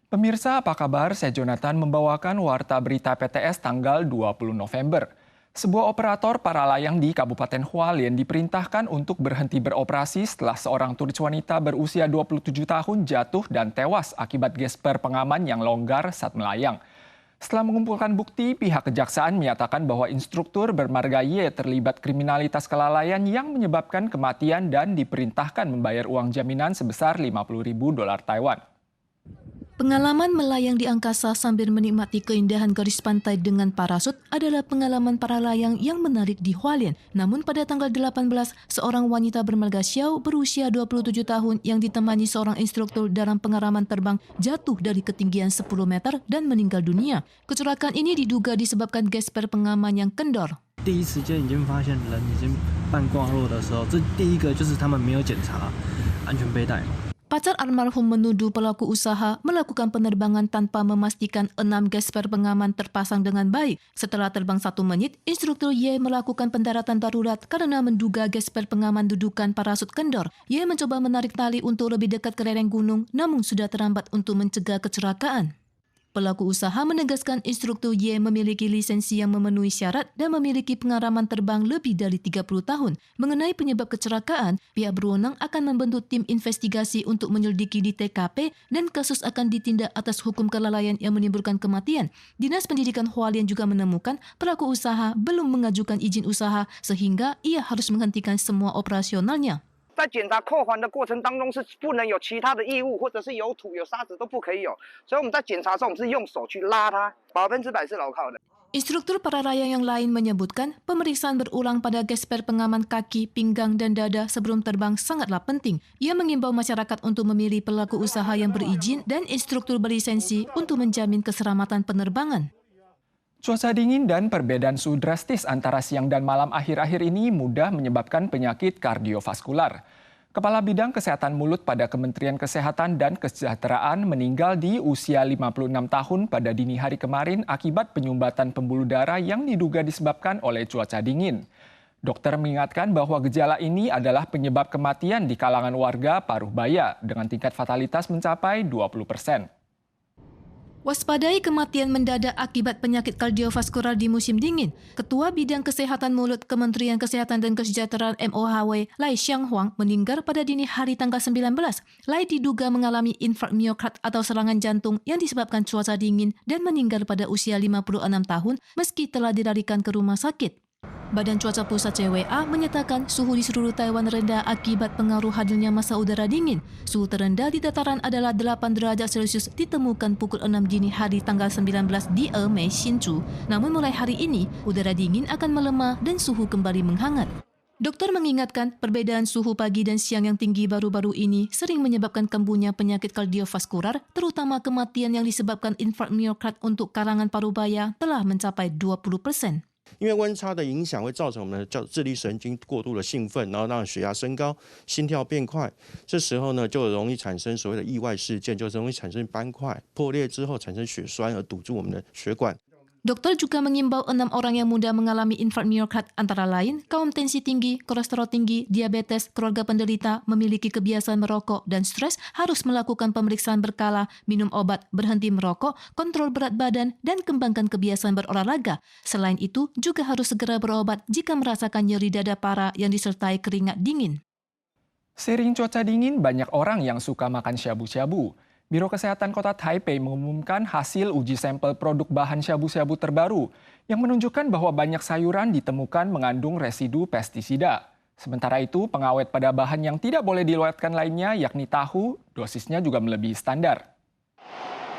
Pemirsa, apa kabar? Saya Jonathan membawakan Warta Berita PTS tanggal 20 November. Sebuah operator para layang di Kabupaten Hualien diperintahkan untuk berhenti beroperasi setelah seorang turis wanita berusia 27 tahun jatuh dan tewas akibat gesper pengaman yang longgar saat melayang. Setelah mengumpulkan bukti, pihak kejaksaan menyatakan bahwa instruktur bermarga Y terlibat kriminalitas kelalaian yang menyebabkan kematian dan diperintahkan membayar uang jaminan sebesar 50.000 dolar Taiwan. Pengalaman melayang di angkasa sambil menikmati keindahan garis pantai dengan parasut adalah pengalaman para layang yang menarik di Hualien. Namun pada tanggal 18, seorang wanita bermarga Xiao berusia 27 tahun yang ditemani seorang instruktur dalam pengaraman terbang jatuh dari ketinggian 10 meter dan meninggal dunia. Kecelakaan ini diduga disebabkan gesper pengaman yang kendor. 第一时间已经发现人已经半挂落的时候，这第一个就是他们没有检查安全背带。 Pacar almarhum menuduh pelaku usaha melakukan penerbangan tanpa memastikan 6 gesper pengaman terpasang dengan baik. Setelah terbang 1 menit, instruktur Y melakukan pendaratan darurat karena menduga gesper pengaman dudukan parasut kendor. Y mencoba menarik tali untuk lebih dekat ke lereng gunung, namun sudah terlambat untuk mencegah kecelakaan. Pelaku usaha menegaskan instruktur Y memiliki lisensi yang memenuhi syarat dan memiliki pengalaman terbang lebih dari 30 tahun. Mengenai penyebab kecelakaan, pihak berwenang akan membentuk tim investigasi untuk menyelidiki di TKP dan kasus akan ditindak atas hukum kelalaian yang menimbulkan kematian. Dinas Pendidikan Hualien juga menemukan pelaku usaha belum mengajukan izin usaha sehingga ia harus menghentikan semua operasionalnya. 在检查扣环的过程当中是不能有其他的异物，或者是有土有沙子都不可以有，所以我们在检查的时候我们是用手去拉它，100%是牢靠的。 Instruktur para layang yang lain menyebutkan pemeriksaan berulang pada gesper pengaman kaki, pinggang, dan dada sebelum terbang sangatlah penting. Ia mengimbau masyarakat untuk memilih pelaku usaha yang berizin dan instruktur berlisensi untuk menjamin keselamatan penerbangan. Cuaca dingin dan perbedaan suhu drastis antara siang dan malam akhir-akhir ini mudah menyebabkan penyakit kardiovaskular. Kepala Bidang Kesehatan Mulut pada Kementerian Kesehatan dan Kesejahteraan meninggal di usia 56 tahun pada dini hari kemarin akibat penyumbatan pembuluh darah yang diduga disebabkan oleh cuaca dingin. Dokter mengingatkan bahwa gejala ini adalah penyebab kematian di kalangan warga Paruh Baya dengan tingkat fatalitas mencapai 20%. Waspadai kematian mendadak akibat penyakit kardiovaskular di musim dingin. Ketua Bidang Kesehatan Mulut Kementerian Kesehatan dan Kesejahteraan MOHW, Lai Xianghuang, meninggal pada dini hari tanggal 19. Lai diduga mengalami infark miokard atau serangan jantung yang disebabkan cuaca dingin dan meninggal pada usia 56 tahun meski telah dilarikan ke rumah sakit. Badan Cuaca Pusat CWA menyatakan suhu di seluruh Taiwan rendah akibat pengaruh hadirnya massa udara dingin. Suhu terendah di dataran adalah 8 derajat Celcius ditemukan pukul 6 dini hari tanggal 19 di Emei, Hsinchu. Namun mulai hari ini, udara dingin akan melemah dan suhu kembali menghangat. Dokter mengingatkan perbedaan suhu pagi dan siang yang tinggi baru-baru ini sering menyebabkan kambuhnya penyakit kardiovaskular, terutama kematian yang disebabkan infark miokard untuk kalangan Paruh Baya telah mencapai 20%. 因为温差的影响会造成我们的自律神经过度的兴奋，然后让血压升高、心跳变快。这时候呢，就容易产生所谓的意外事件，就是容易产生斑块破裂之后产生血栓而堵住我们的血管。 Dokter juga mengimbau 6 orang yang mudah mengalami infark miokard antara lain kaum tensi tinggi, kolesterol tinggi, diabetes, keluarga penderita, memiliki kebiasaan merokok dan stres harus melakukan pemeriksaan berkala, minum obat, berhenti merokok, kontrol berat badan, dan kembangkan kebiasaan berolahraga. Selain itu, juga harus segera berobat jika merasakan nyeri dada parah yang disertai keringat dingin. Seiring cuaca dingin, banyak orang yang suka makan syabu-syabu. Biro Kesehatan Kota Taipei mengumumkan hasil uji sampel produk bahan syabu-syabu terbaru yang menunjukkan bahwa banyak sayuran ditemukan mengandung residu pestisida. Sementara itu, pengawet pada bahan yang tidak boleh dilewatkan lainnya yakni tahu, dosisnya juga melebihi standar.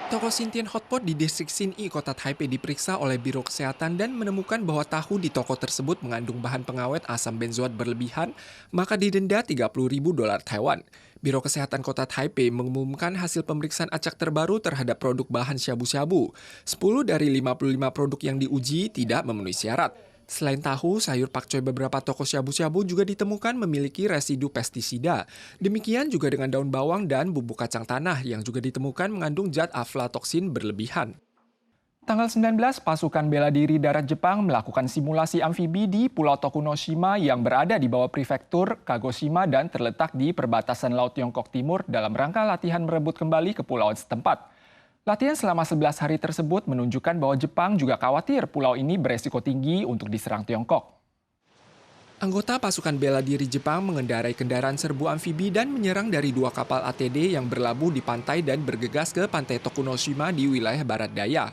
Toko Xintian Hotpot di distrik Xinyi, Kota Taipei diperiksa oleh Biro Kesehatan dan menemukan bahwa tahu di toko tersebut mengandung bahan pengawet asam benzoat berlebihan, maka didenda 30.000 dolar Taiwan. Biro Kesehatan Kota Taipei mengumumkan hasil pemeriksaan acak terbaru terhadap produk bahan syabu-syabu. 10 dari 55 produk yang diuji tidak memenuhi syarat. Selain tahu, sayur pakcoy beberapa toko syabu-syabu juga ditemukan memiliki residu pestisida. Demikian juga dengan daun bawang dan bubuk kacang tanah yang juga ditemukan mengandung zat aflatoksin berlebihan. Tanggal 19, pasukan bela diri darat Jepang melakukan simulasi amfibi di Pulau Tokunoshima yang berada di bawah prefektur Kagoshima dan terletak di perbatasan Laut Tiongkok Timur dalam rangka latihan merebut kembali kepulauan setempat. Latihan selama 11 hari tersebut menunjukkan bahwa Jepang juga khawatir pulau ini beresiko tinggi untuk diserang Tiongkok. Anggota pasukan bela diri Jepang mengendarai kendaraan serbu amfibi dan menyerang dari 2 kapal ATD yang berlabuh di pantai dan bergegas ke pantai Tokunoshima di wilayah barat daya.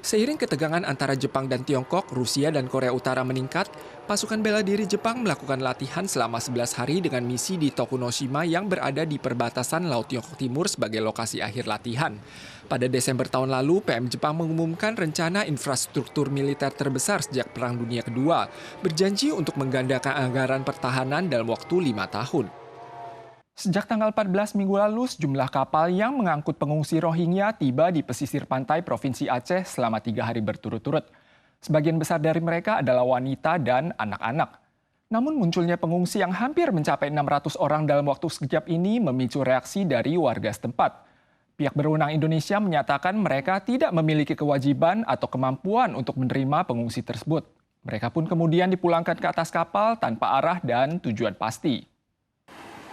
Seiring ketegangan antara Jepang dan Tiongkok, Rusia dan Korea Utara meningkat, pasukan bela diri Jepang melakukan latihan selama 11 hari dengan misi di Tokunoshima yang berada di perbatasan Laut Tiongkok Timur sebagai lokasi akhir latihan. Pada Desember tahun lalu, PM Jepang mengumumkan rencana infrastruktur militer terbesar sejak Perang Dunia Kedua, berjanji untuk menggandakan anggaran pertahanan dalam waktu 5 tahun. Sejak tanggal 14 minggu lalu, sejumlah kapal yang mengangkut pengungsi Rohingya tiba di pesisir pantai Provinsi Aceh selama 3 hari berturut-turut. Sebagian besar dari mereka adalah wanita dan anak-anak. Namun munculnya pengungsi yang hampir mencapai 600 orang dalam waktu sekejap ini memicu reaksi dari warga setempat. Pihak berwenang Indonesia menyatakan mereka tidak memiliki kewajiban atau kemampuan untuk menerima pengungsi tersebut. Mereka pun kemudian dipulangkan ke atas kapal tanpa arah dan tujuan pasti.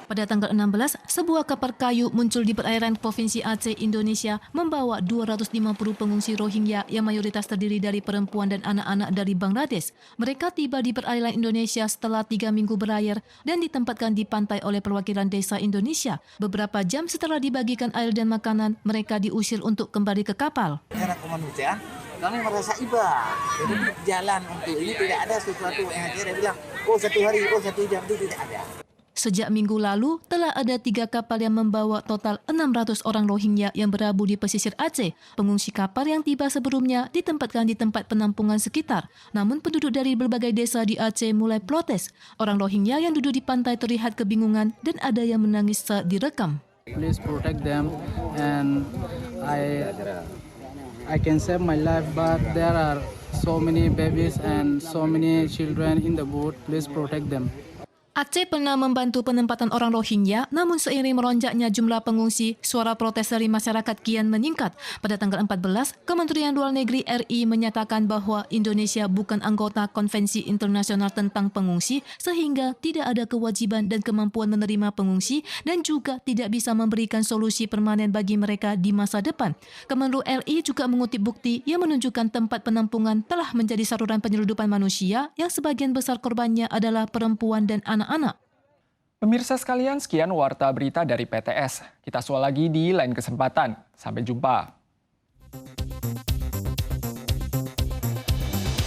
Pada tanggal 16, sebuah kapal kayu muncul di perairan Provinsi Aceh, Indonesia, membawa 250 pengungsi Rohingya yang mayoritas terdiri dari perempuan dan anak-anak dari Bangladesh. Mereka tiba di perairan Indonesia setelah 3 minggu berlayar dan ditempatkan di pantai oleh perwakilan desa Indonesia. Beberapa jam setelah dibagikan air dan makanan, mereka diusir untuk kembali ke kapal. Secara kemanusiaan, kami merasa iba. Jadi jalan untuk ini tidak ada sesuatu yang akhirnya bilang, oh 1 hari, oh 1 jam, itu tidak ada. Sejak minggu lalu, telah ada 3 kapal yang membawa total 600 orang Rohingya yang berlabuh di pesisir Aceh. Pengungsi kapal yang tiba sebelumnya ditempatkan di tempat penampungan sekitar. Namun penduduk dari berbagai desa di Aceh mulai protes. Orang Rohingya yang duduk di pantai terlihat kebingungan dan ada yang menangis saat direkam. Please protect them and I can save my life, but there are so many babies and so many children in the boat. Please protect them. Aceh pernah membantu penempatan orang Rohingya, namun seiring melonjaknya jumlah pengungsi, suara protes dari masyarakat kian meningkat. Pada tanggal 14, Kementerian Luar Negeri RI menyatakan bahwa Indonesia bukan anggota Konvensi Internasional tentang Pengungsi, sehingga tidak ada kewajiban dan kemampuan menerima pengungsi dan juga tidak bisa memberikan solusi permanen bagi mereka di masa depan. Kemenlu RI juga mengutip bukti yang menunjukkan tempat penampungan telah menjadi saluran penyeludupan manusia yang sebagian besar korbannya adalah perempuan dan anak-anak. Pemirsa sekalian, sekian Warta Berita dari PTS. Kita soal lagi di lain kesempatan. Sampai jumpa.